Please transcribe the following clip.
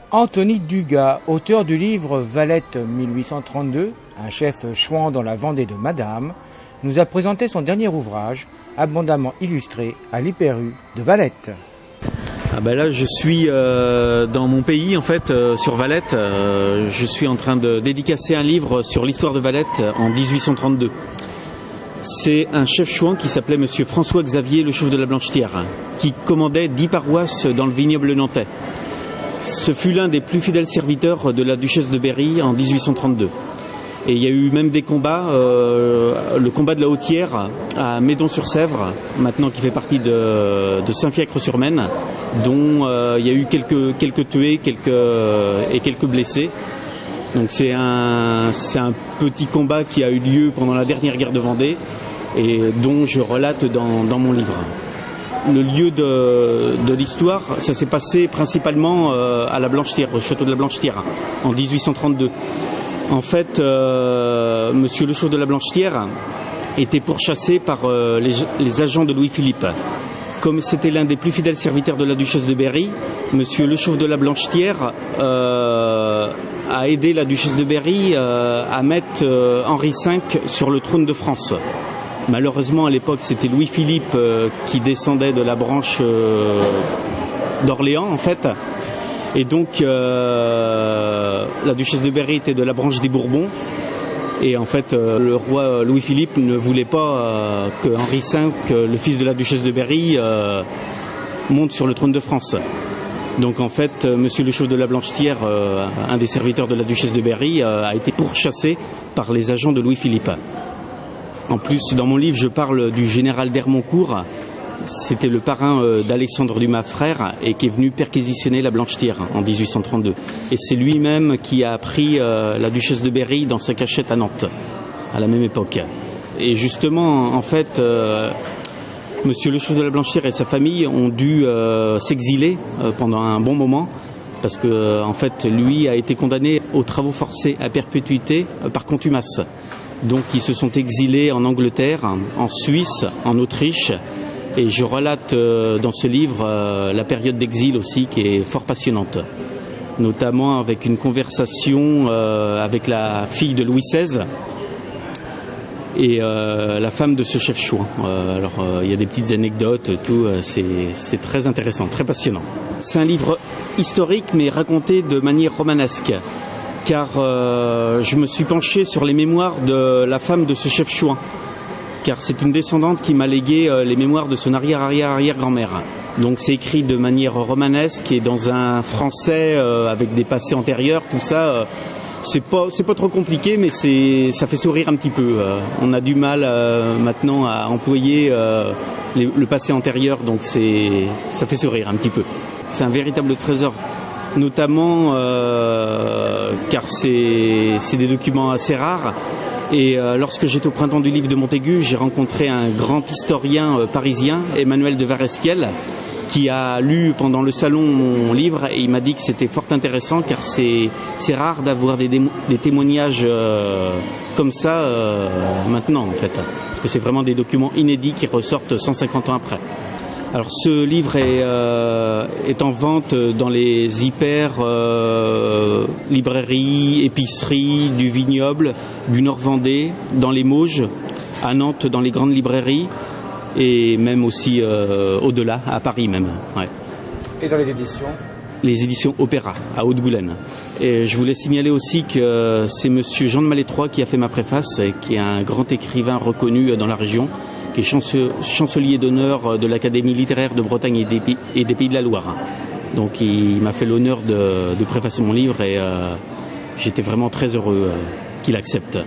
Anthony Dugas, auteur du livre Valette 1832, un chef chouan dans la Vendée de Madame, nous a présenté son dernier ouvrage, abondamment illustré à l'Hyper-U de Valette. Ah ben là, je suis dans mon pays, en fait, sur Valette. Je suis en train de dédicacer un livre sur l'histoire de Valette en 1832. C'est un chef chouan qui s'appelait Monsieur François-Xavier Le Chauve de la Blanchetière, qui commandait 10 paroisses dans le vignoble nantais. Ce fut l'un des plus fidèles serviteurs de la duchesse de Berry en 1832. Et il y a eu même des combats, le combat de la Hautière à Médon-sur-Sèvre, maintenant qui fait partie de Saint-Fiacre-sur-Maine, dont il y a eu quelques tués et quelques blessés. Donc c'est un petit combat qui a eu lieu pendant la dernière guerre de Vendée et dont je relate dans mon livre. Le lieu de l'histoire, ça s'est passé principalement à la Blanchetière, au château de la Blanchetière, en 1832. En fait, Monsieur Le Chauve de la Blanchetière était pourchassé par les agents de Louis-Philippe. Comme c'était l'un des plus fidèles serviteurs de la duchesse de Berry, Monsieur Le Chauve de la Blanchetière a aidé la duchesse de Berry à mettre Henri V sur le trône de France. Malheureusement, à l'époque, c'était Louis-Philippe qui descendait de la branche d'Orléans, en fait. Et donc, la duchesse de Berry était de la branche des Bourbons. Et en fait, le roi Louis-Philippe ne voulait pas que Henri V, le fils de la duchesse de Berry, monte sur le trône de France. Donc en fait, Monsieur Le Chauve de la Blanchetière, un des serviteurs de la duchesse de Berry, a été pourchassé par les agents de Louis-Philippe. En plus, dans mon livre, je parle du général d'Hermoncourt. C'était le parrain d'Alexandre Dumas frère et qui est venu perquisitionner la Blanchetière en 1832. Et c'est lui-même qui a pris la duchesse de Berry dans sa cachette à Nantes, à la même époque. Et justement, en fait, Monsieur Le Chauve de la Blanchetière et sa famille ont dû s'exiler pendant un bon moment, parce que en fait, lui a été condamné aux travaux forcés à perpétuité par contumace. Donc ils se sont exilés en Angleterre, en Suisse, en Autriche, et je relate dans ce livre la période d'exil aussi qui est fort passionnante, notamment avec une conversation avec la fille de Louis XVI et la femme de ce chef chouan. Alors il y a des petites anecdotes, tout, c'est très intéressant, très passionnant. C'est un livre historique mais raconté de manière romanesque. Car je me suis penché sur les mémoires de la femme de ce chef chouan, car c'est une descendante qui m'a légué les mémoires de son arrière-arrière-arrière-grand-mère. Donc c'est écrit de manière romanesque et dans un français avec des passés antérieurs, tout ça. C'est pas trop compliqué, mais ça fait sourire un petit peu. On a du mal maintenant à employer le passé antérieur, donc ça fait sourire un petit peu. C'est un véritable trésor. Notamment car c'est des documents assez rares et lorsque j'étais au Printemps du Livre de Montaigu, j'ai rencontré un grand historien parisien, Emmanuel de Varesquiel, qui a lu pendant le salon mon livre et il m'a dit que c'était fort intéressant car c'est rare d'avoir des témoignages comme ça maintenant en fait, parce que c'est vraiment des documents inédits qui ressortent 150 ans après. Alors ce livre est en vente dans les hyper librairies, épiceries du vignoble, du Nord-Vendée, dans les Mauges, à Nantes dans les grandes librairies et même aussi au-delà, à Paris même. Ouais. Et dans les éditions ? Les éditions Opéra, à Haute-Goulaine. Et je voulais signaler aussi que c'est monsieur Jean de Malétroit qui a fait ma préface, et qui est un grand écrivain reconnu dans la région, qui est chancelier d'honneur de l'Académie littéraire de Bretagne et des Pays de la Loire. Donc il m'a fait l'honneur de préfacer mon livre et j'étais vraiment très heureux qu'il accepte.